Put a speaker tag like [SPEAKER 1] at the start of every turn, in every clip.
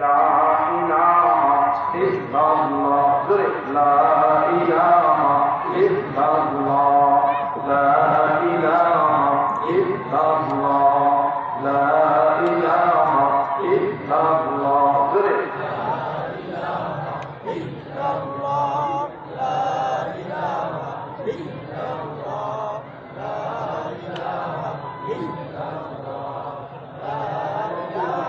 [SPEAKER 1] লা ইলাহা ইল্লাল্লাহ জোরে লা ইলাহা ইল্লাল্লাহ লা ইলাহা ইল্লাল্লাহ লা ইলাহা ইল্লাল্লাহ জোরে لا إله إلا الله لا إله إلا الله لا إله إلا الله لا إله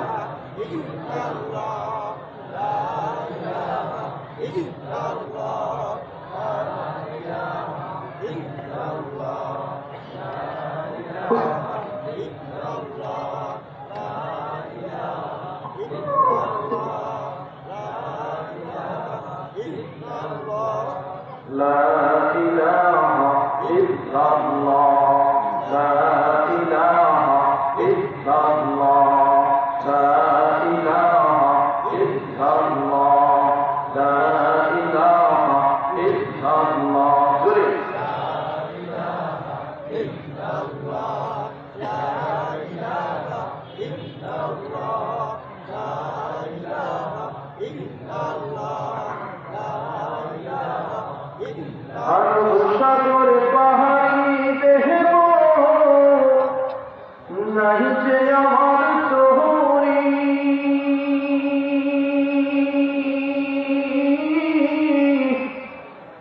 [SPEAKER 1] إلا الله لا إله إلا الله لا إله إلا الله لا إله إلا الله আর সাগর পাহাড়ি দেহব নাই যে আমার তোহরি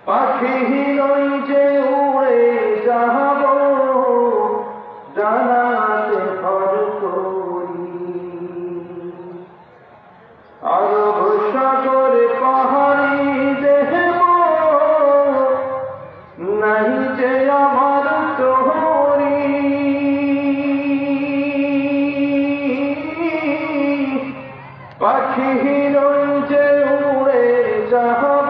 [SPEAKER 1] পাখি নই যে উড়ে যাব জানাতে ভর করি আর সাগর পাহাড়ি দেহব নাই যে আমার তোহরি পাখি নই যে উড়ে যাব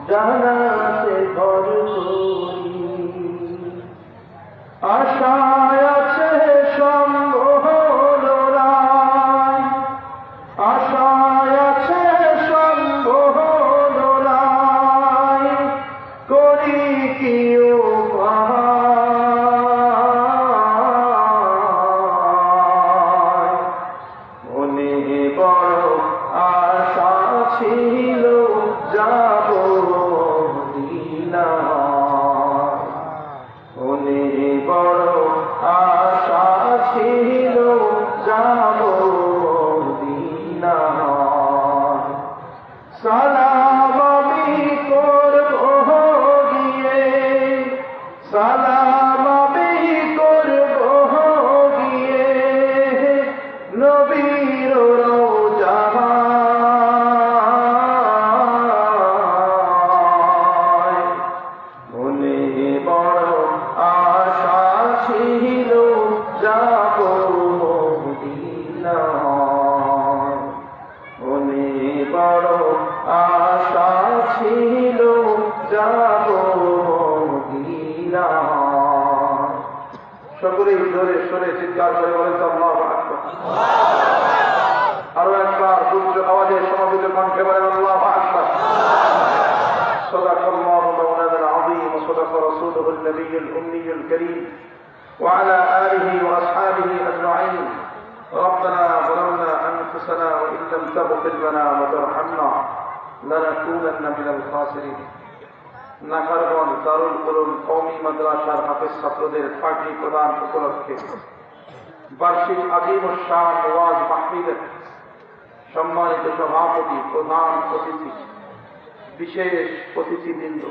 [SPEAKER 1] জানাতে ভর করি আশায় আছে সম্ভব লড়াই আশায় আছে সম্ভব লড়াই করি কি মনে বড় আশা ছিল যাব মদিনায় মনে বড় আশা ছিল যাব মদিনায় সালাম আমি করব গিয়ে সালাম আমি করব গিয়ে নবীর রওজায় মনে বড় আশা ছিল যাব মদিনায় মনে বড় আশা ছিল যাব মদিনায় সকলেই জোরে সরে চিৎকার করে বলেন আল্লাহু আকবার আরো একবার উচ্চ আওয়াজে সমাবেত কণ্ঠে বলেন আল্লাহু আকবার সাদাকাল্লাহু মাওলানা আল-আযীম ওয়া সাদাকা রাসূলুহু an-nabiyyul ummiyul karim wa ala alihi wa ashabihi ajma'in ربنا ظلمنا أنفسنا وإن لم تغفر لنا وترحمنا لنكونن من الخاسرين নাকারগঞ্জ দারুল উলুম কওমি মাদ্রাসার হাফেজ ছাত্রদের পার্টি প্রদান উপলক্ষে বার্ষিক আজিম ও শান ওয়াজ মাহফিলের সম্মানিত সভাপতি প্রধান অতিথি বিশেষ অতিথিবৃন্দ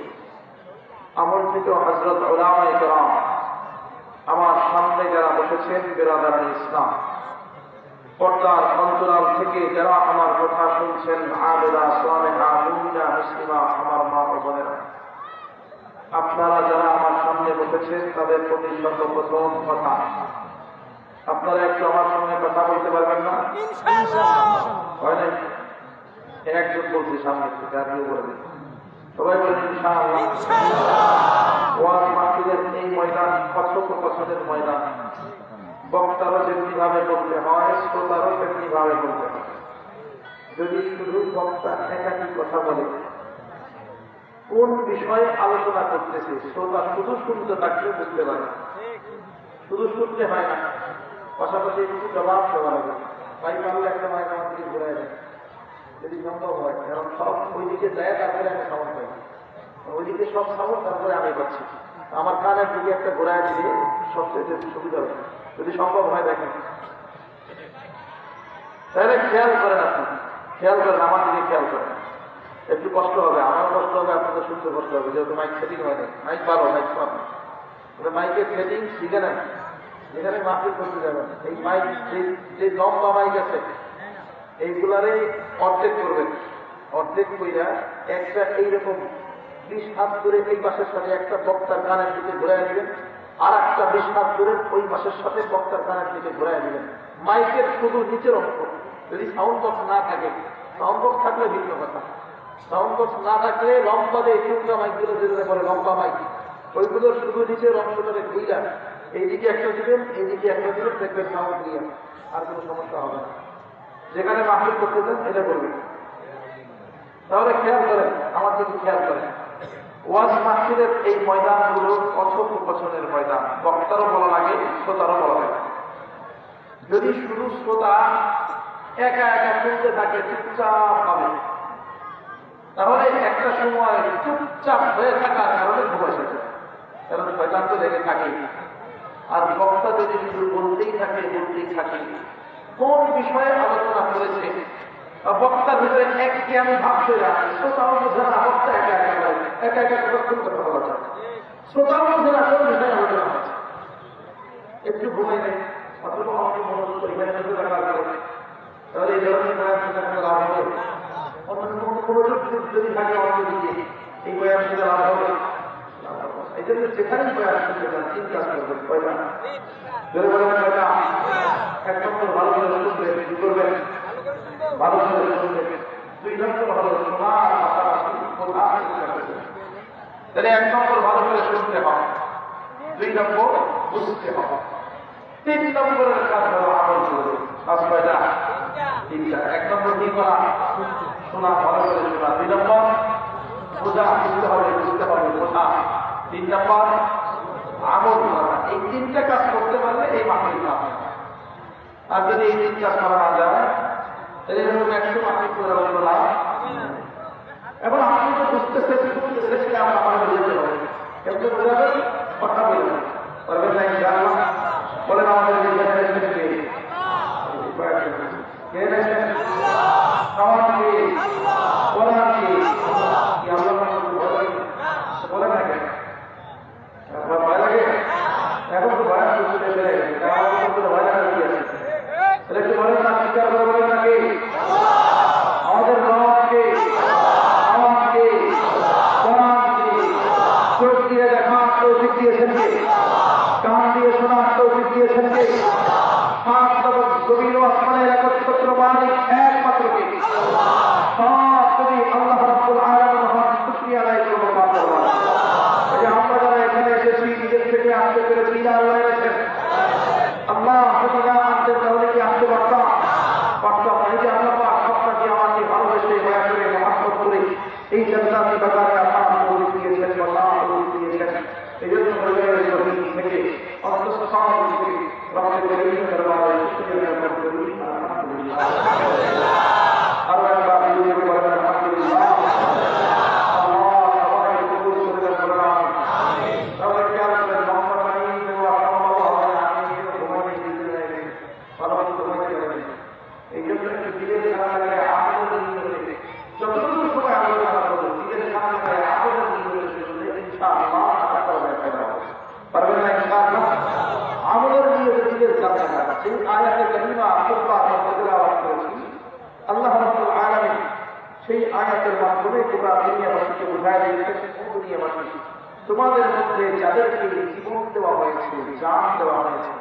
[SPEAKER 1] আমন্ত্রিত হযরত উলামায়ে কেরাম আমার সামনে যারা বসেছেন বিরাদারান ইসলাম পর্দার অন্তরাল থেকে যারা আমার কথা শুনছেন আবেদা সালেহা মুমিনা মুসলিমা আমার মা ও বোনেরা আপনারা যারা আমার সামনে বসেছেন তাদের প্রতি সর্বপ্রথম কথা আপনারা একটু আমার সঙ্গে কথা বলতে পারবেন না হয় না একজন বলছে সামনে থেকে আর কেউ বলবেন সবাই বলেন ইনশাআল্লাহ ওয়াজ মাহফিলের এই ময়দান কথোপকথনের ময়দান বক্তারও যেমনিভাবে বলতে হয় শ্রোতারও তেমনিভাবে বলতে হয় যদি শুধু বক্তা একাকি কথা বলে কোন বিষয়ে আলোচনা করতেছে শ্রোতা শুধু শুনতে থাকলে বুঝতে পারে শুধু শুনতে হয় না পাশাপাশি কিছু জবাব দেওয়া লাগে তাই পারলে একটা মায়ের আমার থেকে ওইদিকে যায় তারপরে আমি সাউন্ড পাই, ওইদিকে সব সাউন্ড তারপরে আমি পাচ্ছি। আমার কানের দিকে একটা ঘোরায় দিলে সবচেয়ে সুবিধা হবে, যদি সম্ভব হয় দেখেন। তাহলে খেয়াল করেন, আপনি খেয়াল করেন, আমার দিকে খেয়াল করেন। একটু কষ্ট হবে, আমার কষ্ট হবে, আপনাদের শুনতে কষ্ট হবে, যেহেতু মাইক সেটিং হয় না। মাইক ভালো, মাইক খারাপ না, মাইকের সেটিং শিখে নেন, এখানে মাহফিল করতে যাবেন। এই মাইক যে লম্বা মাইক আছে এইগুলারে অর্ধেক করবেন, অর্ধেক কইরা একটা এইরকম 20 হাত ধরে এই পাশের সাথে একটা বক্তার কানের দিকে ঘুরাই দিবেন, আর একটা 20 হাত ধরে ওই পাশের সাথে বক্তার কানের দিকে ঘুরাই দিবেন। মাইকের শুধু নিচের অংশ, যদি সাউন্ড বক্স না থাকে, সাউন্ড বক্স থাকলে ভিন্ন কথা, সাউন্ড বক্স না থাকলে লম্বা দিয়ে চুঙ্গা মাইকগুলো যেগুলো বলে লম্বা মাইক, ওইগুলো শুধু নিচের অংশটারে ঘুইলা এইদিকে একটা দিবেন, এইদিকে একটা দিবেন, দেখবেন সাউন্ড দিয়ে আর কোনো সমস্যা হবে না। যেখানে মাহফিল করতে চান এটা করবেন। তাহলে খেয়াল করেন, আমার দিকে খেয়াল করেন, ওয়াজ মাহফিলের এই ময়দানগুলো কথোপকথনের ময়দান, বক্তারও বলা লাগে, শ্রোতারও বলা লাগে। যদি শুধু শ্রোতা একা একা শুনতে থাকে চুপচাপ হবে, তাহলে একটা সময় চুপচাপ হয়ে থাকার কারণে ঘুম এসে যায়, কারণ শয়তান তো লেগে থাকে। আর বক্তা যদি শুধু বলতেই থাকে কোন বিষয়ে আলোচনা করেছে, বক্তার ভিতরে একটি আমি ভাব চলে আসে, শ্রোতাও বোঝে না, বক্তা একা একা কথা বলা যায়, শ্রোতাও বোঝে না কোন বিষয়ে আলোচনা হচ্ছে। একটু ঘুমে নেই, অথবা অনেক মনোযোগ পরিমাণে তাহলে এই ধরনের লাভ হবে। মনোযোগ যদি থাকে অন্যদিকে, এই বয়ান সেটা লাভ হবে। এই জন্য যেখানেই বয়ান শুনতে চান চিন্তা করবেন, কয়টা ধরে বলেন, কয়টা এক নম্বর ভালো করে শুনবেন, কি করবেন, ভালো করে শুনবেন। 2 নম্বর হলো শোনার পাশাপাশি তাহলে 1 নম্বর ভালো করে শুনতে হবে, 2 নম্বর বুঝতে হবে, 3 নম্বরের কাজ হলো আমল করবে। কাজ কয়টা? 3টা। 1 নম্বর কি করা? শোনা, ভালো করে শোনা। 2 নম্বর বোঝা, বুঝতে হবে, বোঝা। 3 নম্বর আমল করা। এই 3টা কাজ করতে পারলে এই মাহফিল হবে। আর যদি এই 3 কাজ করা না যায় তাহলে এরকম 100 মাহফিল করা হলো না। এখন আপনি তো বুঝতেছেন, বুঝতেছেন আমরা আমাদের যেতে হবে, কেমন বোঝাবেন, কথা বলবেন, পারবেন না ইনশাআল্লাহ। বলেন আমাদের এখন তো ভয় করতে ভয় লাগা কি আছে, একটু বলেন না, স্বীকার করে বলেন নাকি আমাদের রবকে, আমাকে, কোরআনকে চোখ দিয়ে দেখার তৌফিক দিয়েছেন কে, কান দিয়ে শোনার তৌফিক দিয়েছেন কে, জমিন ও আসমানের একচ্ছত্র মালিক একমাত্র কে। সব তুমি আল্লাহ রাব্বুল আলামিন শুকরিয়া আদায় করবো। আমরা যারা এখানে এসেছি নিজের থেকে আসতে পেরেছি, আল্লাহ এসেছেন। আল্লাহ যদি না আনতেন তাহলে কি আসতে পারতাম? এই যে আল্লাহ আপনাকে আমাকে ভালোবেসে দয়া করে মহাব্বত করে এই জান্নাতি বাগানে আপনার তৌফিক দিয়েছেন, তৌফিক দিয়েছেন। এই জন্য জমিন থেকে অন্তঃস্থল থেকে রব্বুল আলামিনের দরবারে শুকরিয়া জ্ঞাপন করি। আলহামদুলিল্লাহ। আরো একবার নিজেকে বলেন আলহামদুলিল্লাহ। আল্লাহ রাব্বুল আলামিন সেই আয়াতের মাধ্যমে তোমরা দুনিয়াবাসীকে বুঝায় দিয়েছেন, দুনিয়াবাসী তোমাদের মধ্যে যাদেরকে জীবন দেওয়া হয়েছে, জান দেওয়া হয়েছে,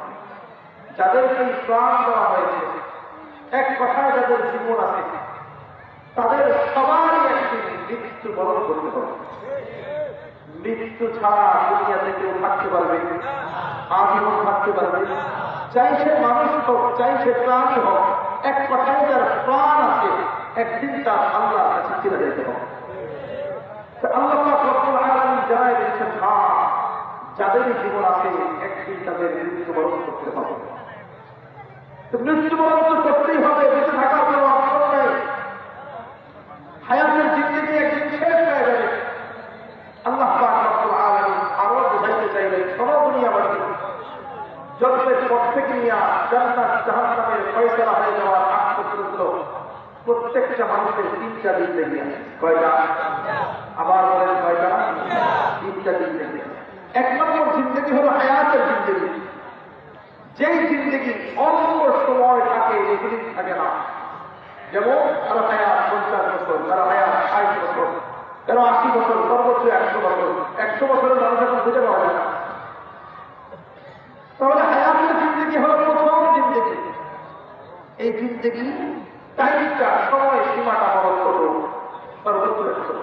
[SPEAKER 1] যাদেরকে প্রাণ দেওয়া হয়েছে, এক কথায় যাদের জীবন আছে, তাদের সবারই একটি মৃত্যু বরণ করতে হবে। মৃত্যু ছাড়া দুনিয়াতে কেউ থাকতে পারবে, আজীবন থাকতে পারবে, চাই সে মানুষ হোক, চাই সে প্রাণী হোক, এক কথায় যার প্রাণ আছে একদিন তার আল্লাহর কাছে ফিরে যেতে হবে। আল্লাহ রাব্বুল আলামিন জানায় দিয়েছেন, যাদের জীবন আছে একদিন তাদের মৃত্যুবরণ করতে হবে। মৃত্যুবরণ তো করতেই হবে, বেঁচে থাকার কোনো অপশন নেই। হায়াতের জিন্দেগি একদিন হয়ে যাওয়ার আগ পর্যন্ত প্রত্যেকটা মানুষের তিনটা জিন্দেগি আছে। কয়টা? আবার বলেন কয়টা? তিনটা জিন্দেগি। এক নম্বর জিন্দেগি হলো হায়াতের জিন্দেগি, যেই জিন্দেগি অল্প সময় থাকে, বেশি থাকে না। যেমন কারো হায়াত 50 বছর, কারো হায়াত 60 বছর, কারো 80 বছর, সর্বোচ্চ 100 বছর। 100 বছরের মানুষ এখন বুঝে পাওয়া যায় না। তাহলে হায়াতের জিন্দেগি হলো প্রথম জিন্দেগি। এই জিন্দেগি টাইমটা, সময় সীমাটা বড় ছোট, সর্বোচ্চ 100 বছর।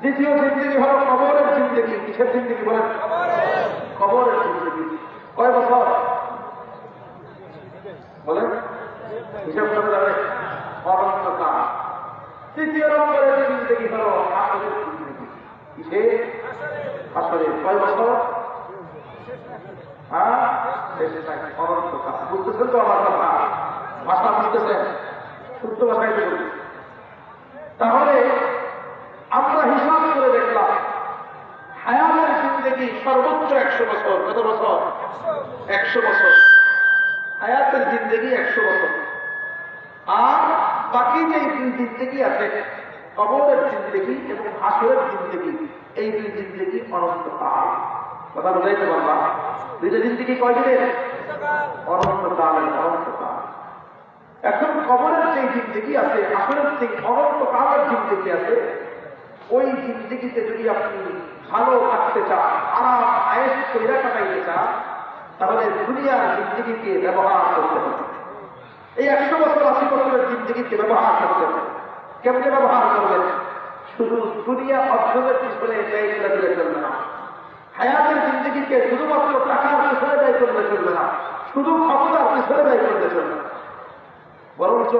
[SPEAKER 1] দ্বিতীয় জিন্দেগি হলো কবরের জিন্দেগি। কিসের জিন্দেগি বলেন? কবরের জিন্দেগি। কয় বছর বলেন? হিসাব করে যাবে অনন্তকাল। তৃতীয় নম্বরের জিন্দেগি হলো আসরের জিন্দেগি। কিসে? আসরের। কয় বছর? হ্যাঁ, অনন্তকাল। বুঝতেছেন তো আমার কথা? ভাষা বুঝতেছেন? শুদ্ধ ভাষায় বলি। তাহলে আমরা হিসাব করে দেখলাম হায়াতের জিন্দেগি সর্বোচ্চ 100 বছর। কত বছর? 100 বছর। হায়াতের জিন্দেগি 100 বছর। আর বাকি যে দুই জিন্দেগি আছে, কবরের জিন্দেগি এবং হাসরের জিন্দেগি, এই দুই জিন্দেগি অনন্তকাল। কথা বুঝাইতে পারবা? দুইটা জিন্দেগি কয় দিনের? অনন্তকালের। অনন্তকাল। এখন কবরের যে জিন্দেগি আছে, হাসরের যে অনন্তকালের জিন্দেগি আছে, ওই জিন্দেগিতে যদি আপনি ভালো থাকতে চান, আরাম আয়েশ কইরা কাটাইতে চান, তাহলে দুনিয়ার জিন্দেগিকে ব্যবহার করতে হবে। এই 100 বছর 80 বছরের জিন্দেগিকে ব্যবহার করতে হবে। কেমনে ব্যবহার করবেন? শুধু দুনিয়া অর্জনের পিছনে ব্যয় করে দিলে চলবে না। হায়াতের জিন্দেগিকে শুধুমাত্র টাকার পিছনে ব্যয় করলে চলবে না, শুধু ক্ষমতার পিছনে ব্যয় করলে চলবে না। বরঞ্চ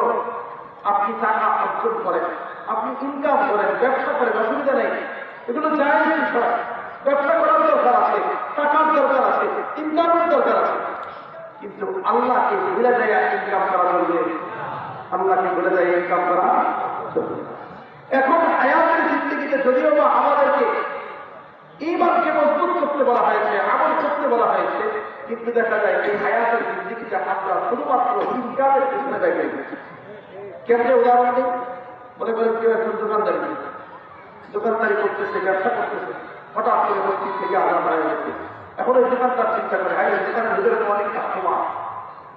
[SPEAKER 1] আপনি টাকা অর্জন করেন, আপনি ইনকাম করেন, ব্যবসা করেন, অসুবিধা নেই। এগুলো জায়েজ বিষয়। ব্যবসা করার দরকার আছে, টাকার দরকার আছে, ইনকামের দরকার আছে। কিন্তু আল্লাহকে ভুলে যায় ইনকাম করা চলবে। আল্লাহকে ভুলে যায় ইনকাম করা চলবে। এখন হায়াতের জিন্দেগিতে যদিও বা আমাদেরকে ঈমানকে মজবুত করতে বলা হয়েছে, আমল করতে বলা হয়েছে, কিন্তু দেখা যায় এই হায়াতের জিন্দেগিটা আমরা শুধুমাত্র ইনকামের পিছনে ব্যয় করে দিচ্ছি। কেমনে উদাহরণ দিই? মনে করেন কেউ এখন দোকানদারি করতেছে, ব্যবসা করতেছে, হঠাৎ করে মসজিদ থেকে আজান হয়ে গেছে। এখন ওই দোকানদার চিন্তা করে, হাই দোকানের ভিতরে তো অনেক কাস্টমার,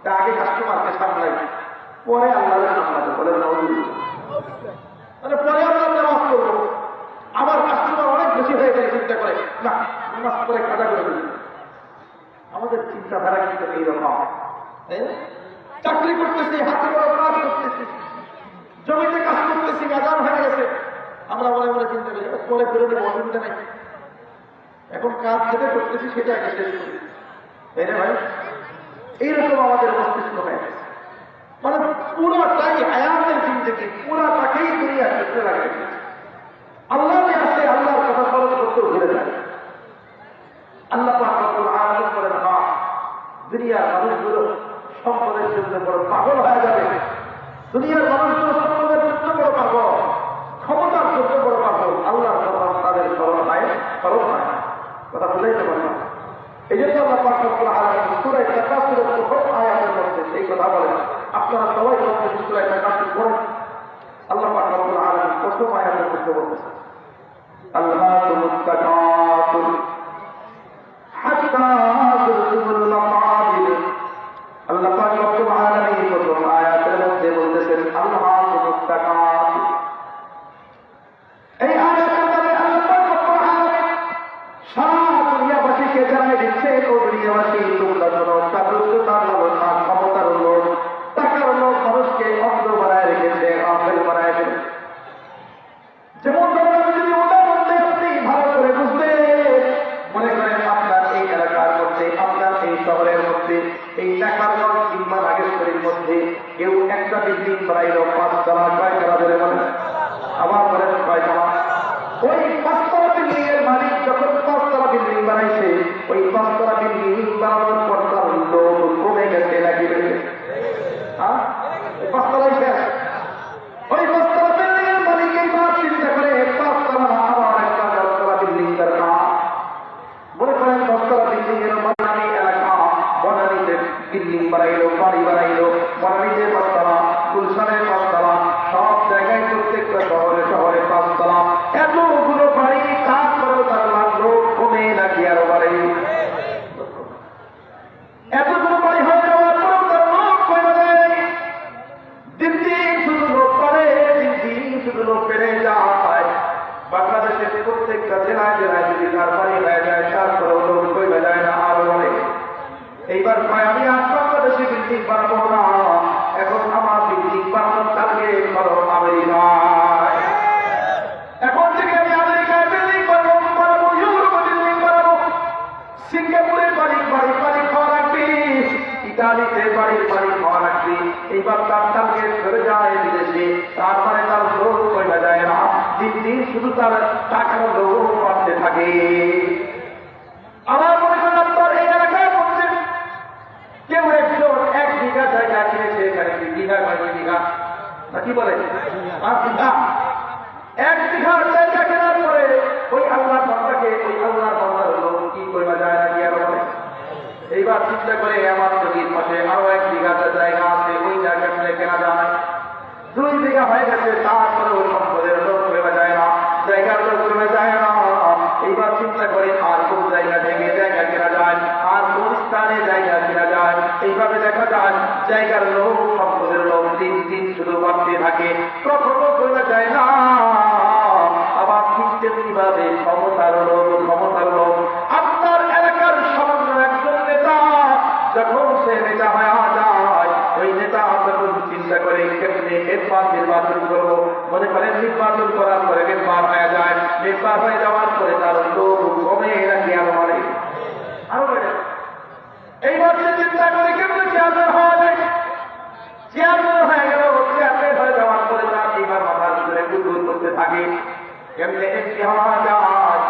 [SPEAKER 1] তা আগে কাস্টমারকে সামলাই, পরে আল্লাহকে সামলাবে। বলে না, মানে পরে আল্লাহ নামাজ করবো, আবার কাস্টমার অনেক বেশি হয়ে গেলে চিন্তা করে, না নামাজ করে কাজা করে দেবে। আমাদের চিন্তাধারা কিন্তু এইরকম। চাকরি করতেছি, হাতে বড় কাজ করতেছি, জমিতে কাজ করতেছি, আজান হয়ে গেছে, আমরা মনে মনে চিন্তা করি পরে করে দেবো, অসুবিধা নেই। এখন কাজ যেটা করতেছি সেটা আগে শেষ করি, তাই না ভাই? এইরকম আমাদের মস্তিষ্ক হয়ে গেছে। মানে পুরাটাই হায়াতের জিন্দেগি, পুরাটাকেই দুনিয়া ক্ষেত্রে লাগে। আল্লাহ যে আছে, আল্লাহর কথা স্মরণ করতেও ভুলে যায়। আল্লাহ পাক রব্বুল আলামিন বলেন, হ্যাঁ, দুনিয়ার মানুষগুলো সম্পদের জন্য বড় পাগল হয়ে যাবে। দুনিয়ার মানুষগুলো সম্পদের জন্য বড় পাগল, ক্ষমতার জন্য বড় পাগল। আল্লাহর কথা তাদের স্মরণ হয়, স্মরণ হয় না। কথা বুঝাইতে পারে না। এই জন্য আল্লাহ পাক রব্বুল আলামিন সূরা তাকাসুরের প্রথম আয়াতের মধ্যে এই কথা বলেন। আপনারা সবাই সূরা তাকাসুর পড়েন। আল্লাহ পাক রব্বুল আলামিন প্রথম আয়াতের মধ্যে বলতেছেন, আল্লাহুমুত তাকাসুর হাত্তা যুরতুমুল মাকাবির। আল্লাহ পাক রব্বুল আলামিন প্রথম আয়াতের মধ্যে বলতেছেন আল্লাহুমুত তাকাসুর। এই আয়াতের মধ্যে আল্লাহ পাক রব্বুল আলামিন সারা দুনিয়াবাসীকে জানাই দিচ্ছে, ও দুনিয়াবাসী, তোমরা শোনো, চাতুর্যতার লোক, ক্ষমতার লোক, টাকার লোক মানুষকে অন্ধ বানায় রেখেছে, গাফেল বানায় রেখেছে। যেমন ধরেন, আমি যদি উদাহরণ দেই, আপনি ভালো করে বুঝতে মনে করেন, আপনার এই এলাকার মধ্যে, আপনার এই শহরের মধ্যে, এই টাকার লোক কিংবা নাগেশ্বরীর মধ্যে কেউ একটা বিল্ডিং বানাইল 5 তলা, 6 তলা ধরে বলেন, আবার বলেন 6 তলা। ওই 5 তলা বিল্ডিং এর মালিক যখন 5 তলা বিল্ডিং বানাইছে, ওই 5 তলা বিল্ডিং বানানোর পর তার লোক কমে গেছে নাকি বেড়ে গেছে? 5 তলাই শেষ। ওই 5 তলা বিল্ডিং এর মালিক এইবার চিন্তা করে 5 তলা আবার একটা 10 তলা বিল্ডিং দরকার। মনে করেন 10 তলা বিল্ডিং এর বনানী এলাকা, বনানীতে বিল্ডিং বানাইলো, বাড়ি বানাইলো, টার্গেট চলে যায় বিদেশে, তারপরে তার লোক কমে যায় না, দিন দিন শুধু তার টাকার লোক বাড়তে থাকে। আমার মনে করেন আপনার এই এলাকায় বলছেন কেউ একজন 1 বিঘা জায়গা কিনেছে, এখানে 2 বিঘা 2 বিঘা না কি বলে 5 বিঘা, 1 বিঘা জায়গা কেনার পরে ওই আল্লাহর বান্দাকে ওই আল্লাহর বান্দার লোক কি কইবা যায় না কি আর বলে। এইবার চিন্তা করে আমার নদীর পাশে আরো 1 বিঘা জায়গা আছে, ওই জায়গা কেনা যায়, 2 বিঘা হয়ে গেছে, তারপরে ওই সম্পদের লোক কইবা যায় না, জায়গার লোক কমে যায় না। এইবার চিন্তা করে আর কোন জায়গা থেকে জায়গা কেনা যায়, আর কোন স্থানে জায়গা কেনা যায়। এইভাবে দেখা যায় জায়গার লোক সম্পদের লোক দিন দিন শুধু বাড়তে থাকে, কখনো কমে যায় না। আবার ঠিক তেমনিভাবে ক্ষমতার লোক আপনার এলাকার সামান্য একজন নেতা যখন সে নেতা হয়ে যায়, ওই নেতা যখন চিন্তা করে কেমনি নির্বাচন করবো, মনে করেন নির্বাচন করার পরে নির্বাচন হয়ে যায়, নির্বাচন হয়ে যাওয়ার পরে তার লোক কমে নাকি আরো বাড়ে, আরো বেড়ে। এইবার সে চিন্তা করে কেমনি চেয়ারম্যান হওয়া যায়, চেয়ারম্যান হয়ে গেল, চেয়ারম্যান হয়ে যাওয়ার পরে তার এইবার মাথার ভিতরে গুড়গুড় করতে থাকে কেমনি এমপি হওয়া যায়,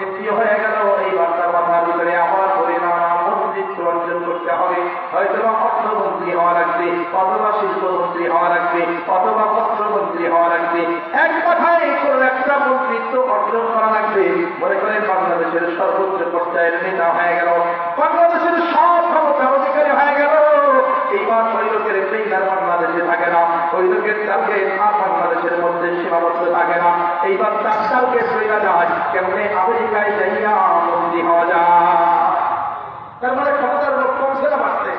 [SPEAKER 1] এমপি হয়ে গেল। এইবার তার মাথার ভিতরে আমার করে নানা মন্ত্রিত্ব অর্জন করতে হবে, হয়তো অর্থমন্ত্রী হওয়া লাগবে, অথবা শিল্পমন্ত্রী হওয়া লাগবে, অথবা বস্ত্রমন্ত্রী হওয়া লাগবে, এক কথায় কোন একটা মন্ত্রিত্ব অর্জন করা লাগবে। মনে করেন বাংলাদেশের সর্বোচ্চ পর্যায়ের নেতা হয়ে গেল, বাংলাদেশের সব ক্ষমতা অধিকারী হয়ে গেল। এইবার ওই লোকের প্রেরণা বাংলাদেশে থাকে না, ওই লোকের টার্গেট আর বাংলাদেশের মধ্যে সীমাবদ্ধ থাকে না। এইবার তার টার্গেট হয়ে যায় কেমনে আমেরিকায় যাইয়া মন্ত্রী হওয়া যায়। তার মানে ক্ষমতার লোক কমছে না বাড়ছে।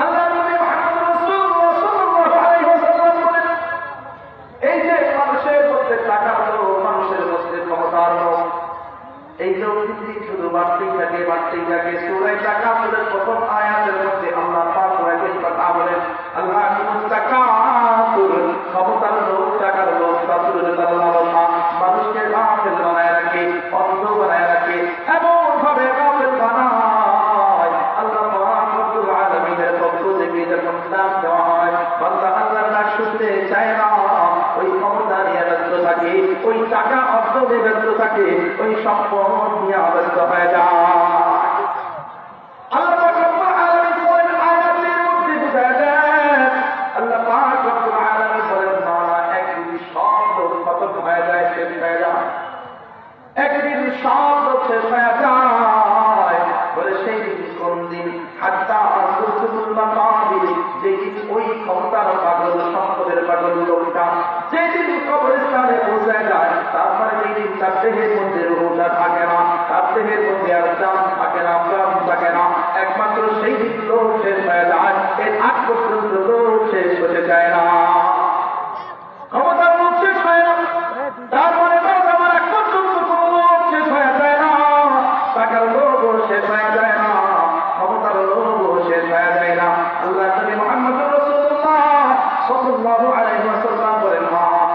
[SPEAKER 1] আল্লাহ নবী মুহাম্মদ রাসূলুল্লাহ সাল্লাল্লাহু আলাইহি ওয়াসাল্লাম বলেন, এই যে মানুষের মধ্যে টাকার লোক, মানুষের মধ্যে ক্ষমতার লোক, এই লোক দিন শুধু বাড়তেই থাকে। সূরা তাকাসুরের প্রথম আয়াতের মধ্যে আল্লাহ পাক এই কথা বলেন, আল্লাহ তাকাসুর, ক্ষমতার লোক, টাকার লোক, মানুষকে গাফেল বানায় রাখে, অন্ধ বানায় রাখে, এমন ভাবে গাফেল বানায়। আল্লাহ পাক রব্বুল আলামিনের পক্ষ থেকে যখন ডাক দেওয়া হয়, বান্দা আল্লাহর ডাক শুনতে চায় না, ওই ক্ষমতা নিয়ে ব্যস্ত থাকে, ওই টাকা অর্থ নিয়ে ব্যস্ত থাকে, ওই সম্পদ নিয়ে ব্যস্ত হয়ে যায়। আল্লাহ পাক রব্বুল আলামিন বলেন, আয়াতের মধ্যে বুঝা যায়, আল্লাহ পাক রব্বুল আলামিন বলেন, মানা একদিন সব লোক খতম হয়ে যায়, শেষ হয়ে যায়, একদিন সব লোক শেষ হয়ে যায়। বলে সেই দিন কোন দিন? হাত্তা আসুরতুল্লাহ কাবিল, যেদিন ওই ক্ষমতার পাগল, সম্পদের পাগল লোকটা যেদিন কবরস্থানে পৌঁছে যায়, তারপরে যেদিন তার দেহের মধ্যে রূহটা থাকে না, তার দেহের মধ্যে আর জান থাকে না, প্রাণ থাকে না, একমাত্র সেই দিন লোক শেষ হয়ে যায়। এর আগ পর্যন্ত লোক শেষ হতে চায় না, ক্ষমতার লোক শেষ হয় না, তারপরে আমার এক পর্যন্ত কোন লোক শেষ হয়ে যায় না, টাকার লোকও শেষ হয়ে যায় না, ক্ষমতার লোকও শেষ হয়ে যায় না। আল্লাহ নবী মুহাম্মদ রাসূলুল্লাহ সাল্লাল্লাহু আলাইহি ওয়াসাল্লাম বলেন,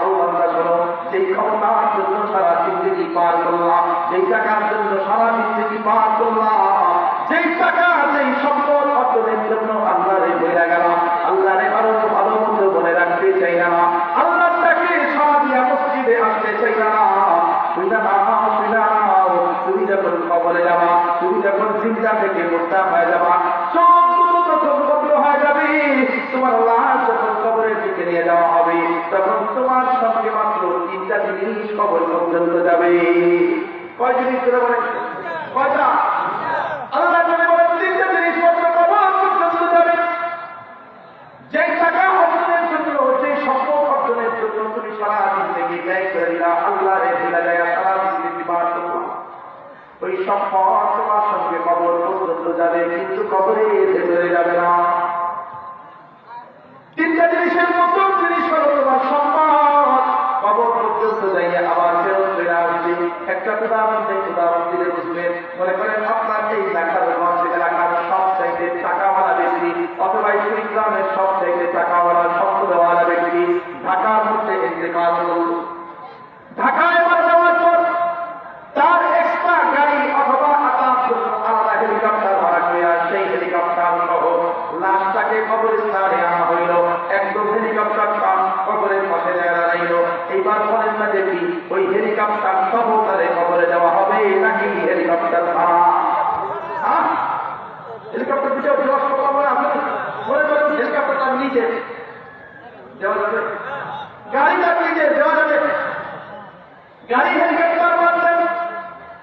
[SPEAKER 1] ও বান্দা শোনো, যেই ক্ষমতার জন্য সারা জিন্দেগি পার করলাম, যেই টাকার জন্য সারা জিন্দেগি পার করলাম, যেই টাকা, যেই সম্পদ অর্জনের জন্য আল্লাহরে বলে গেলাম, আল্লাহরে আরো ভালো মন্দ বলে রাখতে চাই না, আল্লাহটাকে সারা দিয়া মসজিদে আসতে চাই না, শুইনা নাও, তুমি যখন কবরে যাবা, তুমি যখন জিন্দা থেকে মোটা হয়ে যাবা, সব তখন বন্ধ হয়ে যাবে। তোমার লাশ যখন কবরের দিকে নিয়ে যাওয়া হবে, তখন তোমার সঙ্গে মাত্র 3টা জিনিস কবর পর্যন্ত যাবে। কয় জিনিস করে বলে? কয়টা? আল্লাহ নবী বলেন 3টা জিনিস মাত্র কবর পর্যন্ত যাবে। যেই টাকা অর্জনের জন্য, যেই সম্পদ অর্জনের জন্য তুমি সারা জিন্দেগি ব্যয় করে দিলা, আল্লাহরে ভুলে যায়, সারা জিন্দেগি পার করলাম, ওই সম্পদ তোমার সঙ্গে কবর পর্যন্ত যাবে, কিন্তু কবরের ভেতরে যাবে না। 3টা জিনিসের মতো জিনিস হলো তোমার সম্পদ কবর পর্যন্ত যাইয়া আবার ফেরত ফিরে আসবে। একটা উদাহরণ দিলে বুঝবেন। মনে করেন আপনার এই এলাকার সব চাইতে টাকাওয়ালা ব্যক্তি, অথবা কুড়িগ্রামের সব চাইতে টাকাওয়ালা, সম্পদওয়ালা ব্যক্তি ঢাকার মধ্যে ইন্তেকাল করল। ঢাকায় মারা যাওয়ার পর তার এক্সট্রা গাড়ি অথবা আলাদা হেলিকপ্টার ভাড়া করে, সেই হেলিকপ্টার সহ লাশটাকে কবরস্থানে আনা হইল। রাস্তার নিচে যাওয়া যাবে? গাড়িটার নিচে যাওয়া যাবে? গাড়ি হেলিকপ্টার মারলেন,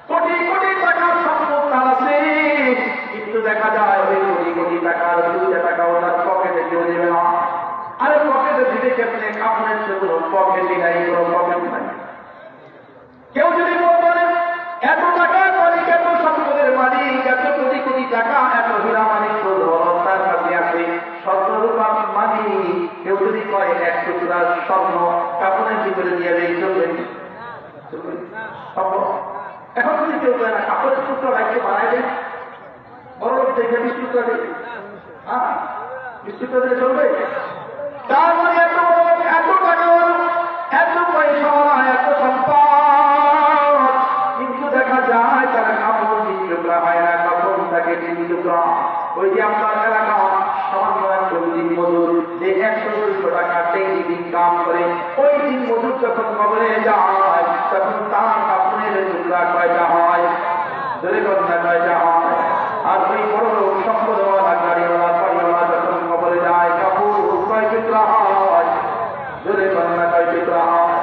[SPEAKER 1] কোটি কোটি টাকার সম্পদ তার আছে, কিন্তু দেখা যায় ওই কোটি কোটি টাকার 2 টাকা ওনার পকেটে কেউ দেবে না। আরে পকেটে দিতে কেমনে? কাপড়ের সেগুলো পকেটে নাই, কোনো পকেট নাই। কেউ যদি বলে এত টাকার মালিক, এত সম্পদের মালিক, এত কোটি কোটি টাকা, এত হীরা মালিক তার কাছে আছে, স্বর্ণরূপার মালিক, কেউ যদি কয় 1 টুকরা স্বর্ণ কাপড়ের ভিতরে দিয়ে দেয়, চলবে? এখন যদি কেউ কয় না কাপড়ের টুকরা রাখতে বানায় দেয়, বড় লোক দেখে 20 টুকরা দেয়, 20 টুকরা দিলে চলবে? তার মানে এত এত টাকা, এত পয়সা, এত সম্পদ, কিন্তু দেখা যায় তার কাপড় 3 টুকরা হয় না, কাপড় থাকে 3 টুকরা। ওই যে আপনার এলাকা সামান্য একজন দিন মজুর যে 100-200 টাকা ডেইলি দিন কাম করে, ওই দিন মজুর যখন কবরে যায় তখন তার কাপড়ের টুকরা কয়টা হয়? ধরে কথা কয়টা হয়? আর ওই বড় লোক সম্পদওয়ালা গাড়িওয়ালা বাড়িওয়ালা যখন কবরে যায় কাপড় কয় টুকরা হয়? ধরে কথা কয় টুকরা হয়?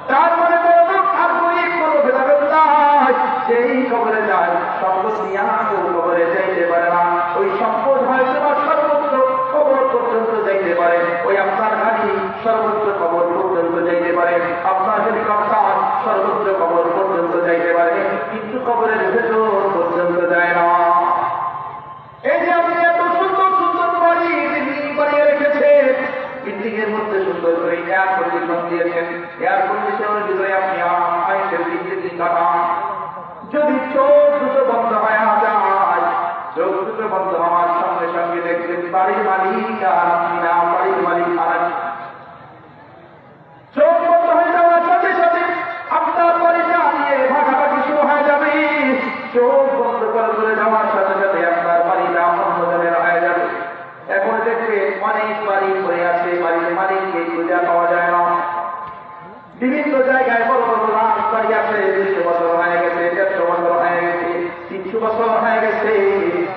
[SPEAKER 1] তার মানে বড় লোক আর গরিব কোনো ভেদাভেদ নাই, সেই কবরে যায় সম্পদ নিয়ে কবরে যাইতে পারে না। ওই সম্পদ হয়তো বা সর্বোচ্চ কবর পর্যন্ত যাইতে পারে, ওই আপনার গাড়ি সর্বোচ্চ কবর পর্যন্ত যাইতে পারে, আপনার হেলিকপ্টার সর্বোচ্চ কবর পর্যন্ত যাইতে পারে, কিন্তু কবরের ভেতর পর্যন্ত যায় না। এই যে আপনি এত সুন্দর সুন্দর বাড়ি বিল্ডিং বানিয়ে রেখেছেন, বিল্ডিং এর মধ্যে সুন্দর করে এয়ার কন্ডিশন দিয়েছেন, এয়ার কন্ডিশনের ভিতরে আপনি আইসের বিল্ডিং কাটান, যদি চোখ দুটো বন্ধ হয়ে যায়, চোখ দুটো বন্ধ হওয়ার সঙ্গে সঙ্গে দেখবেন বাড়ির মালিক আর আপনি না, বাড়ির মালিক আর চোখ বন্ধ হয়ে যাওয়ার সাথে সাথে আপনার বাড়িটা নিয়ে ভাগাভাগি শুরু হয়ে যাবে। চোখ বন্ধ করে যাওয়ার সাথে সাথে আপনার বাড়িটা অন্যজনের হয়ে যাবে। এখন দেখবে অনেক বাড়ি পড়ে আছে, বাড়ির মালিককে খুঁজে পাওয়া যায় না। বিভিন্ন জায়গায় বড় বড় রাজবাড়ি আছে, 200 বছর হয়ে গেছে, 150 বছর হয়ে গেছে, 300 বছর হয়ে গেছে,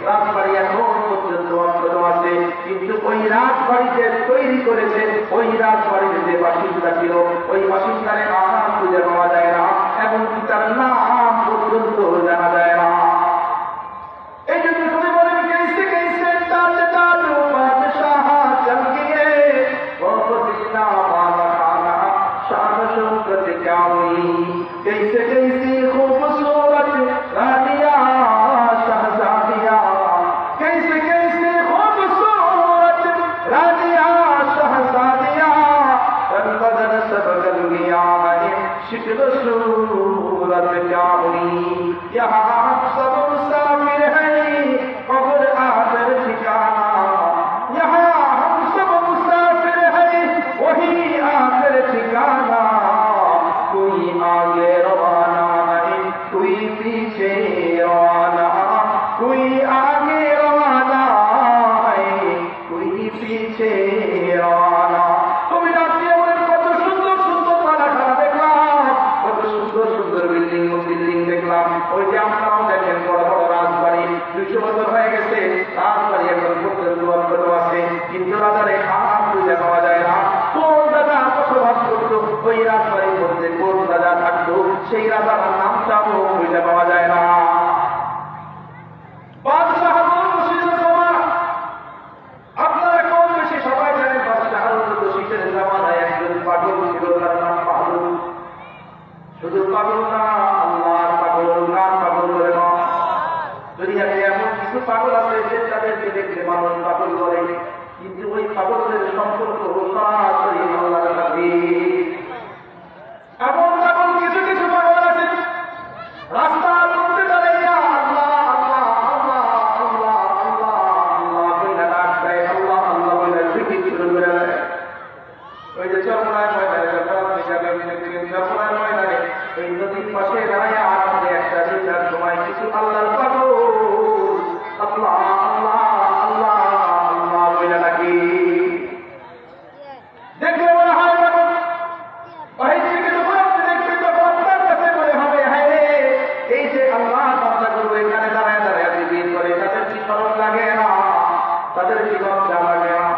[SPEAKER 1] রাজবাড়ি এখন পর্যন্ত অন্তত আছে, কিন্তু ওই রাজবাড়িতে তৈরি করেছে, ওই রাজবাড়িতে যে বাসিন্দা ছিল, ওই বাসিন্দারে আর খুঁজে পাওয়া যায় না, এমনকি তার নাম পর্যন্ত জানা যায় না। এই জন্য তুমি বলেন कैसे कैसे ताज ताजू बादशाह चल गए, वो पसीना वाला खाना शान शौकत क्या हुई, कैसे कैसी खूबसूरत रानियां शहजादियां, कैसे कैसे खूबसूरत रानियां शहजादियां, रंग बदन सब गल गया है, शिकल सूरत क्या हुई, यहाँ हम सब मुसाफिर हैं, कब्र आखिर ठिकाना, यहाँ हम सब मुसाफिर हैं, वही आखिर ठिकाना, कोई आगे रवाना नहीं, कोई पीछे रवाना, कोई आगे रवाना है, कोई पीछे रवाना। তুমি রাত্রে বলেন কত সুন্দর সুন্দর পালাখানা দেখলাম, কত সুন্দর সুন্দর বিল্ডিং দেখলাম। ওই যে আপনারাও দেখেন বড় বড় রাজবাড়ি, 200 বছর হয়ে গেছে, রাজবাড়ি এখন পর্যন্ত অন্তত আছে, কিন্তু রাজারে আর খুঁজে পাওয়া যায় না। কোন রাজা বসবাস করতো ওই রাজবাড়ির মধ্যে, কোন রাজা থাকতো সেই রাজার নামটাও খুঁজে পাওয়া যায় না। বাদশাহ হারুন রশিদের জামানা, আপনারা কম বেশি সবাই জানেন, বাদশাহ হারুন রশিদের জামানায় একজন পাগল ছিল, তার নাম পাগল। শুধু পাগল না, আল্লাহর পাগল, কার পাগল বলে না। দুনিয়াতে এমন কিছু পাগল আছে যে তাদেরকে দেখলে মানুষ পাগল বলে, কিন্তু ওই পাগলদের সম্পর্ক সরাসরি আল্লাহর সাথে। এমন পাগল কিছু কিছু পাগল আছে রাস্তার মধ্যে দাঁড়িয়ে আল্লাহ আল্লাহ আল্লাহ আল্লাহ আল্লাহ আল্লাহ বলে ডাক দেয়, আল্লাহ আল্লাহ বলে জিকির শুরু করে দেয়। ওই যে চরমনায় ময়দানে চরমনায় ময়দানে ওই নদীর পাশে দাঁড়ায় আনন্দে একটা দুটার সময় কিছু আল্লাহর পাগল আল্লাহ আল্লাহ আল্লাহ আল্লাহ বলে ডাকি। দেখলে মনে হয় বাহির থেকে যখন আপনি দেখবেন তখন আপনার কাছে মনে হবে, হ্যাঁ এই যে আল্লাহ বান্দা গুলো এখানে দাঁড়ায় দাঁড়ায় বিয়ে করে, তাদের কি শরম লাগে না? তাদের কি লজ্জা লাগে না?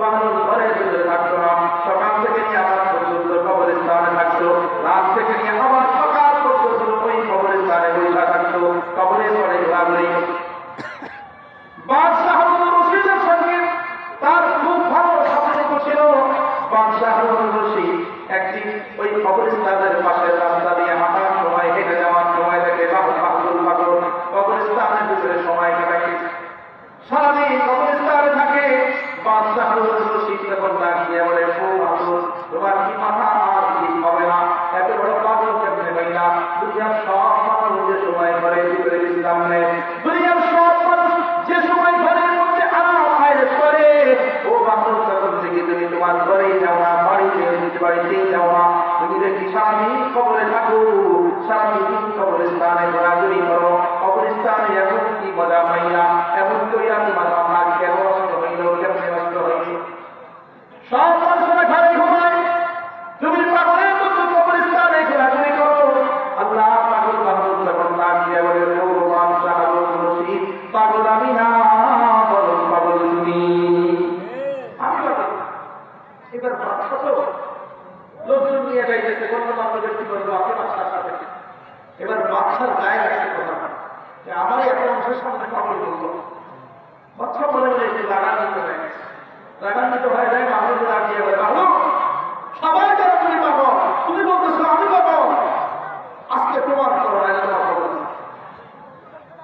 [SPEAKER 1] বাহাদুর ঘরের ভিতরে থাকতো না, সকাল থেকে নিয়ে আবার পর্যন্ত কবরস্থানে থাকতো, রাত থেকে নিয়ে আবার সকাল পর্যন্ত ওই কবরস্থানে বসে থাকতো, কবরের পরে ঘোরাঘুরি। বাদশাহ হারুন রশিদের সঙ্গে তার খুব ভালো সম্পর্ক ছিল। বাদশাহ হারুন রশিদ একদিন ওই কবরস্থানের পাশে রাস্তা দিয়ে হাঁটার সময়, হেঁটে যাওয়ার সময় দেখে বাহাদুর পাগল কবরস্থানের ভিতরে সময় কাটায়, সারাদিন কবরস্থানে থাকে। বাদশাহ হারুন রশিদ যখন দাঁড়িয়ে বলে, ও বাহাদুর, তোমার কি মাথা আর ঠিক হবে না? এত বড় পাগল কেমনে হইলা? দুনিয়ার সব মানুষ যে সময় ঘরের ভিতরে বিশ্রাম নেয়, দুনিয়ার সব মানুষ যে সময় ঘরের মধ্যে আরাম আয়েশ করে, ও বাহাদুর তখন থেকে তুমি তোমার ঘরেই যাও না, বাড়িতেই যাও না, তুমি দেখি সারাদিন কবরে থাকো, সারাদিন কবরস্থানে ঘোরাঘুরি করো, কবরস্থানে এমন কি মজা পাইলা, এমন করিয়া তোমার মাথা কেন নষ্ট হইল, কেমনে নষ্ট হইল? সব মানুষেরা ঘরে ঘুমায়, তুমি পাগলের মতো কবরস্থানে ঘোরাঘুরি করো। আল্লাহ পাগল বাহাদুর যখন ডাক দিয়ে বলে, ও বাদশাহ হারুন রশিদ, পাগল আমি না, বলো পাগল তুমি। আমি পাগল। এবার বাদশা তো লোকজন নিয়ে যাইতেছে, গণ্যমান্য ব্যক্তি করবো, আপনি বাদশার সাথে। এবার বাদশার গায়ে লাগছে কথা যে আমারই একটা অংশের সামনে পাগল বললো। বাদশা বলে বলে একটু লাগান্বিত হয়ে গেছে, লাগান্বিত হয়ে যায়। বাহাদুর দাঁড়িয়ে বলে, বাহাদুর, সবাই যারা তুমি পাগল, তুমি বলতেছো আমি পাগল, আজকে প্রমাণ করো না তোমার পাগল।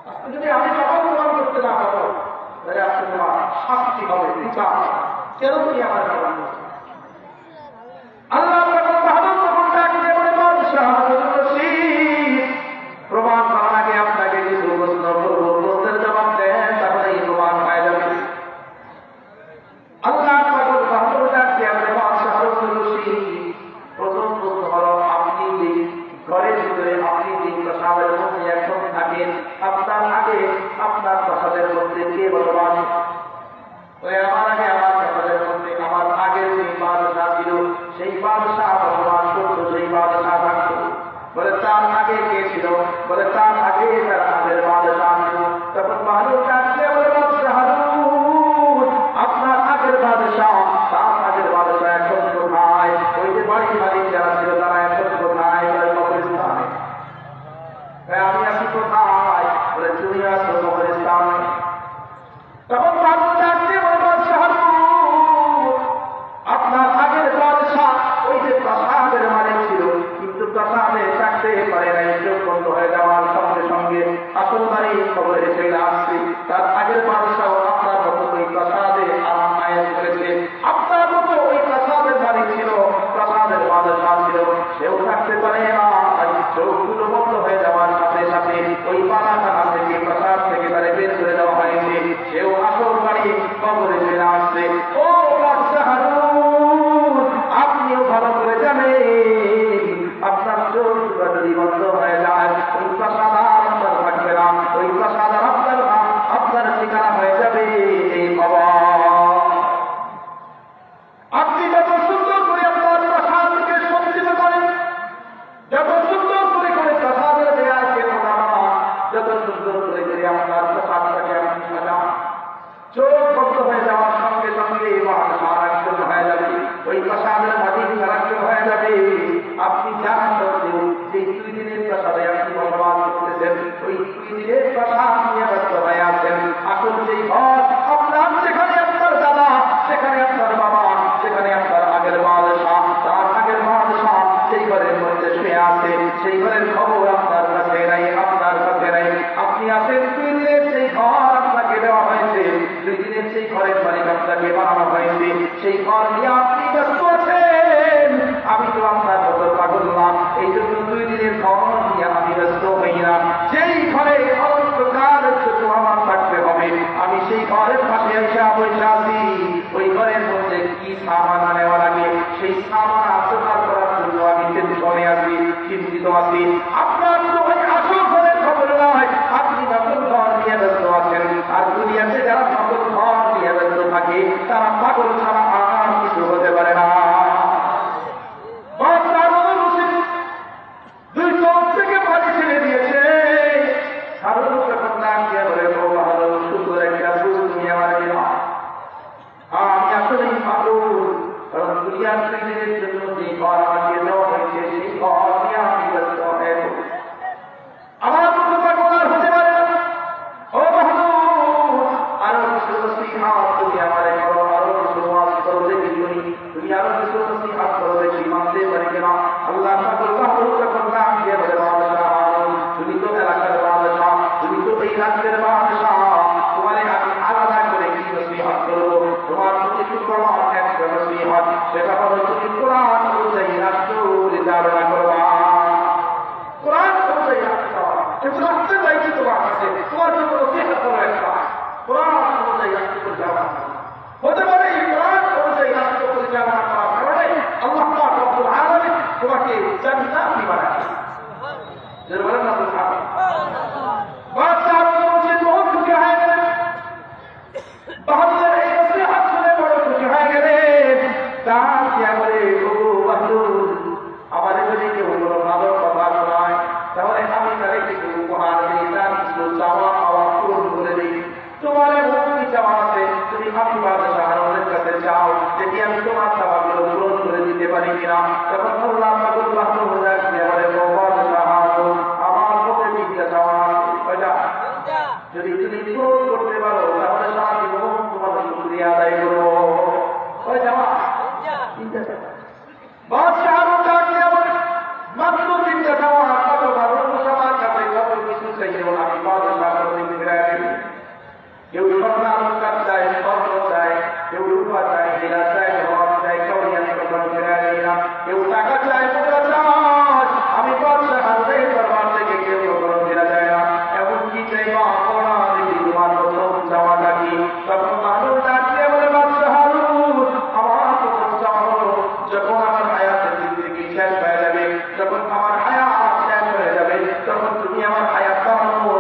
[SPEAKER 1] আজকে যদি আমি পাগল প্রমাণ করতে না পারো, তাহলে আজকে তোমার শাস্তি হবে, বিচার। কেন তুমি আমার পাগল? আল্লাহ বাহাদুর তখন ডাকিয়ে বলে, বাদশাহ হারুন রশিদ, প্রমাণ করার আগে আপনাকে কিছু প্রশ্ন করবো, প্রশ্নের জবাব দেন, তারপরে এই প্রমাণ পাওয়া যাবে। আল্লাহ বাহাদুর ডাকিয়ে বলে, বাদশাহ হারুন রশিদ, প্রথম প্রশ্ন হলো, আপনি যে ঘরের ভিতরে, আপনি যে প্রাসাদের মধ্যে এখন থাকেন, আপনার আগে আপনার প্রাসাদের মধ্যে কে বলবান? আমার আগে আমার প্রাসাদের মধ্যে আমার আগের যে বাদশাহ ছিল, সেই বাদশাহ বসবাস করতো, সেই বাদশাহ থাকতো। বলে তার আগে কে ছিল? বলে তার আগে তার আগের বাদশাহ ছিল। তখন বাহাদুর ডাকছে, বলে বাদশাহ হারুন, আপনার আগের বাদশাহ, তার আগের বাদশাহ এখন কোথায়? ওই যে বাড়ি মালিক যারা ছিল তারা এখন কোথায়? বলে কবরস্থানে। আমি আছি কোথায়? বলে তুমি আছো কবরস্থানে। তখন বাহাদুর ডাকছে, বলে বাদশাহ হারুন, আপনার আগের বাদশাহ ওই যে প্রাসাদের মালিক ছিল, কিন্তু প্রাসাদে থাকতে পারে নাই, চোখ বন্ধ হয়ে যাওয়ার সঙ্গে সঙ্গে আসল বাড়ি কবরে চলে আসছে। তার আগের বাদশাহ আপনার মতো ওই প্রাসাদে আরাম আয়েশ করেছে, আপনার মতো ওই প্রাসাদের বাড়ি ছিল, প্রাসাদের বাদশাহ ছিল, সেও থাকতে পারে না। চোখগুলো বন্ধ হয়ে যাওয়ার সাথে সাথে ওই পানাখানা থেকে, প্রাসাদ থেকে তারা বের করে দেওয়া হয়েছে, সেও আসল বাড়ি কবরে চলে আসছে। ও বাদশাহ হারুন, আপনিও ভালো করে জানেন, আপনার চোখগুলো যদি বন্ধ হয়ে যায়, ওই প্রাসাদ আর আপনার থাকবে না, ওই প্রাসাদ আর আপনার না, আপনার ঠিকানা হয়ে যাবে এই বাবা। আপনি যত সুন্দর করে আপনার প্রাসাদকে সজ্জিত করেন, যত সুন্দর করে করে প্রাসাদের দেয়ালকে বানানো, যত সুন্দর করে করে আপনার প্রাসাদটাকে আপনি সাজান, চোখ বন্ধ হয়ে যাওয়ার সঙ্গে সঙ্গে সারাক্ষণ হয়ে যাবে, ওই প্রাসাদের মাটির সারাক্ষণ হয়ে যাবে। আপনি জানা সত্ত্বেও সেই 2 দিনের প্রাসাদে আপনি বসবাস করতেছেন, ওই 2 দিনের প্রাসাদ নিয়ে ব্যস্ত হয়ে আছেন। আসল সেই ঘর আপনার, যেখানে আপনার দাদা, সেখানে আপনার বাবা, সেখানে আপনার আগের বাদশাহ, তার আগের বাদশাহ সেই ঘরের মধ্যে শুয়ে আছে, সেই ঘরের খবর আপনার কাছে নাই, আপনার কাছে নাই। আপনি আছেন 2 দিনের সেই ঘর আপনাকে দেওয়া হয়েছে, 2 দিনের সেই ঘরের মালিক আপনাকে বানানো হয়েছে, সেই ঘর নিয়ে আপনি ব্যস্ত আছেন। আমি তো আপনার মতো পাগল না, এই জন্য 2 দিনের ঘর নিয়ে আমি ব্যস্ত হই না। যেই ঘরে অনন্তকালের জন্য আমার থাকতে হবে, আমি সেই ঘরের পাশে এসে বসে আছি। ওই ঘরের মধ্যে কি সামান নেওয়া লাগে, সেই সামান আত্মসাৎ করার জন্য আমি টেনশনে আছি, চিন্তিত আছি। আপনার তো ওই আসল ঘরের খবর নয়, আপনি নকল ঘর নিয়ে ব্যস্ত আছেন। আর দুনিয়াতে যারা নকল ঘর নিয়ে ব্যস্ত থাকে, তারা পাগল ছাড়া আর কিছু হতে পারে না। দুই চোখ থেকে পানি ছেড়ে দিয়েছে। হারুন যখন ডাক দিয়ে বলে, ও হারুন, সুন্দর একটা ফুল তুমি আমার দিলাম, আমি আসলেই তুমি আরো কিছু নসিহত করো দেখি মানতে পারি কিনা। আল্লাহ যখন নাম দিয়ে বলে বাদশাহ হারুন, তুমি তো এলাকার বাদশাহ, তুমি তো এই রাজ্যের বাদশাহ, তোমারে আমি আলাদা করে কি নসিহত করবো? তোমার প্রতি শুধু আমার একটা নসিহত, সেটা হলো তুমি কোরআন অনুযায়ী রাষ্ট্র পরিচালনা করবা। কোরআন অনুযায়ী রাষ্ট্র কিন্তু রাষ্ট্র চাইছি তোমার কাছে, তোমার জন্য নসিহত হলো একটা কোরআন অনুযায়ী রাষ্ট্র পরিচালনা হতে পারে। এই কোরআন অনুযায়ী রাষ্ট্র পরিচালনা করার কারণে আল্লাহ পাক রব্বুল আলামিন তোমাকে জান্নাতি বানায়। যারা বলেন না সুবহানাল্লাহ। বাদশাহ বলছেন বহুত খুশি হয়ে গেলেন, বাহাদুরের এই নসিহত শুনে বড় খুশি হয়ে গেলেন। তার কি বলে, ও বাহাদুর, আমাদের যদি কেউ কোনো ভালো কথা শোনায় তাহলে আমি তারে কিছু উপহার দিই, তার কিছু চাওয়া পাওয়া পূরণ করে দিই। তোমার এমন কি চাওয়া আছে, তুমি আমি বাদশাহ হারুনের কাছে চাও, দেখি আমি তোমার চাওয়াগুলো পূরণ করে দিতে পারি কিনা। তখন আল্লাহ পাকুল বাহাদুর বলে বাদশাহ হারুন, আমার পক্ষে তিনটা চাওয়া আছে, কয়টা? যদি তুমি পূরণ করতে পারো তাহলে সারা জীবন তোমার শুকরিয়া আদায় করবো। কয় চাওয়া? তিনটা চাওয়া। বাদশাহ হারুন ডাকতে বলে, মাত্র তিনটা চাওয়া, কত ভালো আমার কাছে কত কিছু চাইও, আমি বাদশাহ হারুন ফিরাই দিই। কেউ সন্তান চায়, স্বর্ণ চায়, কেউ রূপা চায়, হীরা চায়, জবাব চায়, কেউ ফিরাই দিই না। কেউ টাকা চায়, মুদ্রা চায়, আমি বাদশাহ হারুনের দরবার থেকে কেউ কখনো ফিরা যায় না। এমন কি চাইবা পড়া দেখি তোমার প্রথম চাওয়াটা কি? তখন মানুষ ডাকতে বলে, বাদশাহ হারুন, আমার প্রথম চাওয়া হলো যখন আমার হায়াতের জিন্দেগি শেষ হয়ে যাবে, যখন আমার হায়াত শেষ হয়ে যাবে, তখন তুমি আমার হায়াত বাড়ানো,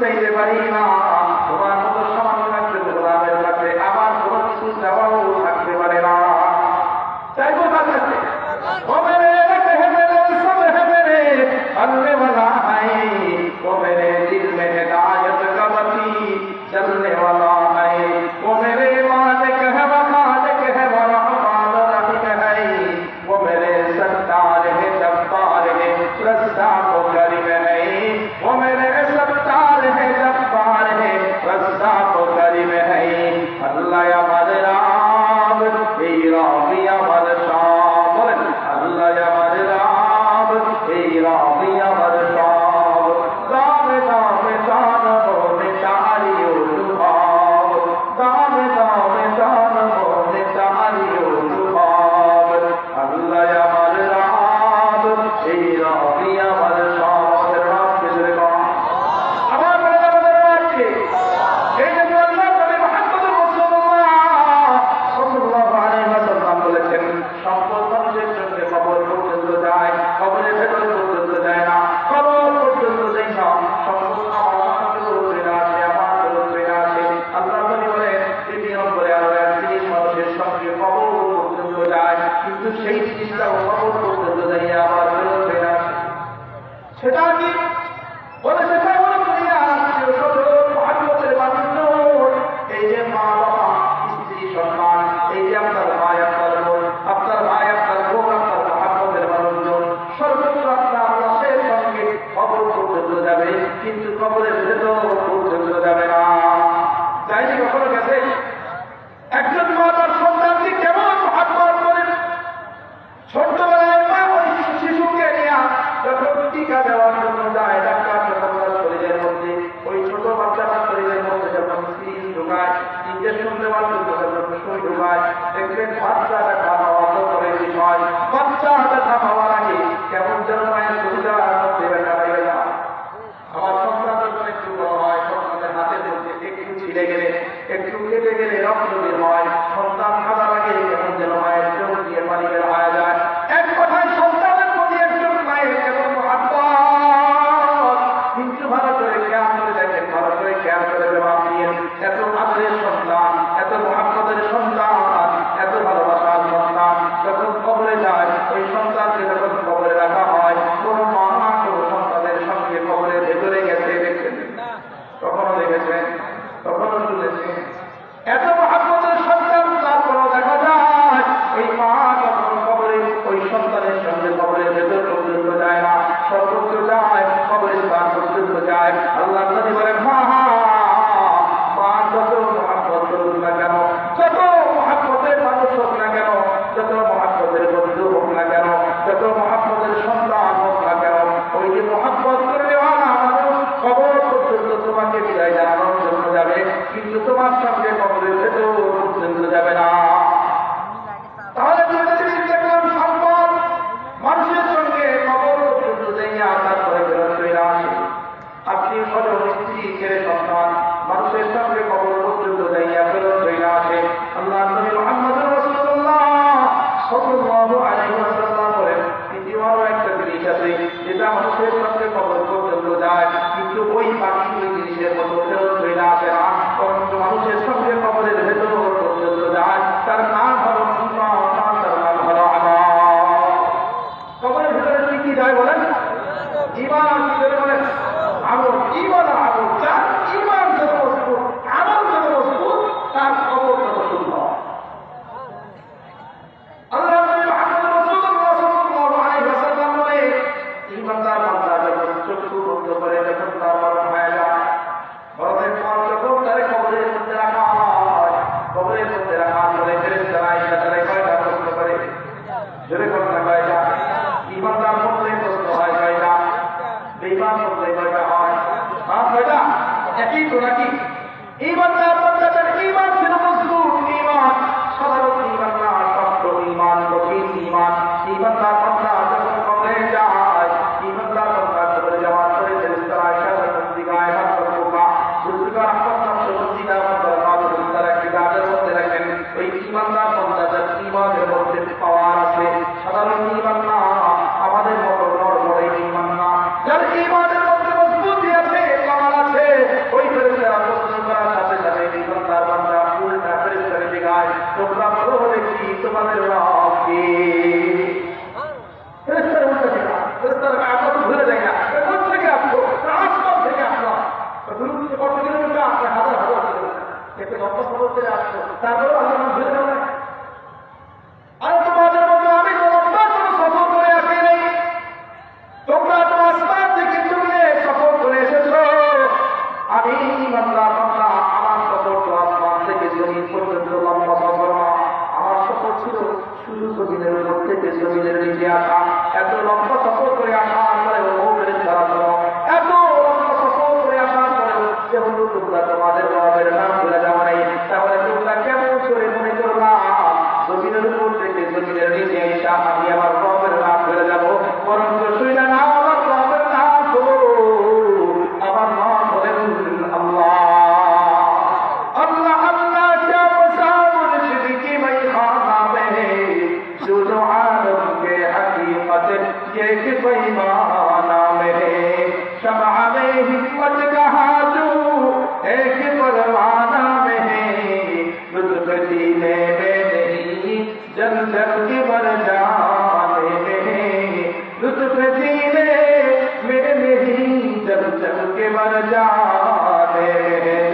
[SPEAKER 1] চাইতে পারি না, তোমার মতো সামান্য থাকতে গোলামের কাছে আমার কোনো কিছু চাওয়াও থাকতে পারে না। চাইবো তার কাছে ও মেরে सब है मेरे अल्ले वाला है, वो मेरे दिल में हिदायत का बती चलने वाला है, वो मेरे मालिक है मालिक है रहमान रहीम है, वो मेरे सत्तार है जब्बार है रज़्ज़ा को करीम है, वो मेरे सत्तार है जब्बार है रज़्ज़ा को करीम है। अल्लाह अमर राम ए राबी अमर शाम, बोलें अल्लाह अमर राम ए राबी अमर शाम, दाम दाम दान बोले तारी उलुभाव, दाम दाम दान बोले तारी उलुभाव। अल्लाह अमर राम ए राबी अमर शाम, राम किसरे का আমার বলে আমাদের রাখে এই যে আল্লাহ নবী মুহাম্মদ রাসূলুল্লাহ সাল্লাল্লাহু আলাইহি ওয়াসাল্লাম বলেছেন, সম্পদ মানুষের জন্য কবর পর্যন্ত যায়, কবরের ভেতরে পর্যন্ত যায় না, কবর পর্যন্ত যায় না, সম্পদ আমার কাছে আসে, আমার কাছে আসে। আল্লাহ নবী বলেন তৃতীয় নম্বরে আরো এক জিনিস মানুষের সঙ্গে কবর পর্যন্ত যায়, কিন্তু সেই জিনিসটা কবর পর্যন্ত যায় আবার ফেরত আসে। সেটা কি বলে? সেটা হলো দুনিয়া আত্মীয় স্বজন মহব্বতের মানুষ, এই যে মা বাবা স্ত্রী সন্তান, এই যে আপনার ভাই আপনার বোন, আপনার ভাই আপনার বোন, আপনার মহব্বতের মানুষজন সর্বত্র আপনার লাশের সঙ্গে কবর পর্যন্ত যাবে, কিন্তু কবরের ভেতর পর্যন্ত যাবে না। যাইনি কখনো গেছে? একজন মা তার সন্তানকে কেমন মহব্বত করেন, ছোট্টবেলায় মা ওই শিশুকে নিয়ে যখন টিকা দেওয়ার জন্য যায়, ডাক্তার যখন তার শরীরের মধ্যে ওই ছোট বাচ্চাটার শরীরের মধ্যে যখন সিরিঞ্জ ঢুকায়, ইঞ্জেকশন দেওয়ার জন্য যখন সুই ঢুকায়, দেখবেন বাচ্চা ব্যথা পাওয়া তো করে বিষয়, বাচ্চা ব্যথা পাওয়ার আগে কেমন যেন মায়ের শরীরের মধ্যে ব্যথা পাইবে না। আমার সন্তান যখন একটু বড় হয়, সন্তানের হাতের মধ্যে একটু ছিঁড়ে গেলে, একটু কেটে গেলে রক্ত বের হয়, সন্তান কাঁদা লাগে, কেমন যেন মায়ের চোখ দিয়ে পানি বের হয়ে যায়। এক কথায় সন্তানের প্রতি একজন মায়ের কেমন মহব্বত, কিন্তু ভালো করে খেয়াল করে দেখেন, ভালো করে খেয়াল করে জবাব দিয়ে, এত আদরের সন্তান, এত মহব্বতের সন্তান, এত ভালোবাসার সন্তান যখন কবরে যায়, ওই সন্তানকে যখন কবরে রাখা হয়, কোন মা কোন সন্তানের সঙ্গে কবরের ভেতরে গেছে দেখছেন? কখনো দেখেছেন? কখনো শুনেছেন? এত মহব্বতের সন্তান, তারপরও দেখা যায় ওই মা যখন কবরে ওই সন্তানের সঙ্গে কবরের ভেতর পর্যন্ত যায় না, সর্বত্র যায়, কবরের স্থান পর্যন্ত যায়। আল্লাহ নবী বলেন, মা যত মহব্বত করুন না কেন, যত মহব্বতের মানুষ হোক না কেন, যত মহব্বতের বন্ধু হোক না কেন, যত মহব্বতের সন্তান হোক না কেন, ওই যে মহব্বত করে নেওয়ালা মানুষ কবর পর্যন্ত তোমাকে বিদায় জানানোর জন্য যাবে, কিন্তু তোমার সঙ্গে কবরের ভেতর পর্যন্ত যাবে না। তাহলে দেখলাম সম্পদ মানুষের সঙ্গে কবর পর্যন্ত যাইয়া তারপরে ফেরত চলে আসে। আপনি স্বজন স্ত্রী ছেলে সন্তান মানুষের সঙ্গে কবর পর্যন্ত যাইয়া ফেরত চলে আসে। আল্লাহ নবী মুহাম্মদ রাসূলুল্লাহ সাল্লাল্লাহু আলাইহি ওয়াসাল্লাম বলেন, তৃতীয় আরো একটা জিনিস আছে যেটা মানুষের সঙ্গে কবর পর্যন্ত যায়, কিন্তু ওই বাকি ওই জিনিসের মতো ফেরত চলে আসে না, বরং মানুষের সঙ্গে কবরের ভেতর পর্যন্ত যায়। তার নাম হলো ঈমান, তার নাম হলো আমল। কবরের ভেতরে কি কি যায় বলেন? ঈমান। কি করে বলেন? আমল। ঈমান আর আমল, যার ঈমান যত মজবুত, আমল যত মজবুত, তার কবর তত সুন্দর। আল্লাহ নবী মুহাম্মদ রাসূলুল্লাহ সাল্লাল্লাহু আলাইহি ওয়াসাল্লাম বলে, ঈমানদার বান্দা যখন চক্ষু বন্ধ করে, যখন তার মরণ হয়ে যায়, মরণের পর যখন তার কবরের মধ্যে রাখা হয়, কবরের মধ্যে রাখার পরে ফেরেশতারা এসে তারে কয়টা প্রশ্ন করে? জোরে কথা কয়টা? ঈমানদার মধ্যে প্রশ্ন হয় কয়টা? বেঈমান মধ্যে কয়টা হয়? কয়টা? একই তো নাকি? ঈমানদার বান্দাদের ঈমান ছিল মজবুত ঈমান, সাধারণ ঈমান না, শক্ত ঈমান, কঠিন ঈমান। ঈমানদার বান্দা যখন কবরে যায়, ঈমানদার বান্দা কবরে যাওয়ার পরে ফেরেশতারা এসে যখন জিজ্ঞাসা করবা, বুঝবার আপনার সত্যিকার বান্দার মাঝে তারা একটি গাছের মধ্যে রাখেন, ওই ঈমানদার বান্দাদের ঈমানের মধ্যে পাওয়ার আছে, সাধারণ ঈমান না, আমাদের মতো নরবরে ঈমান না, যার ঈমানের মধ্যে মজবুতি আছে, কামাল আছে, हिम्मत का जो एक परवाना में है लुत्फ जीने में नहीं जल जल के मर जाने में है लुत्फ जीने में नहीं जल जल के मर जाने में है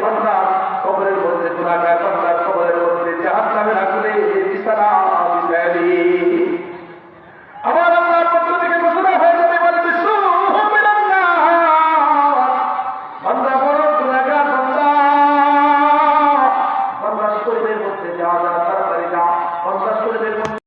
[SPEAKER 1] কথা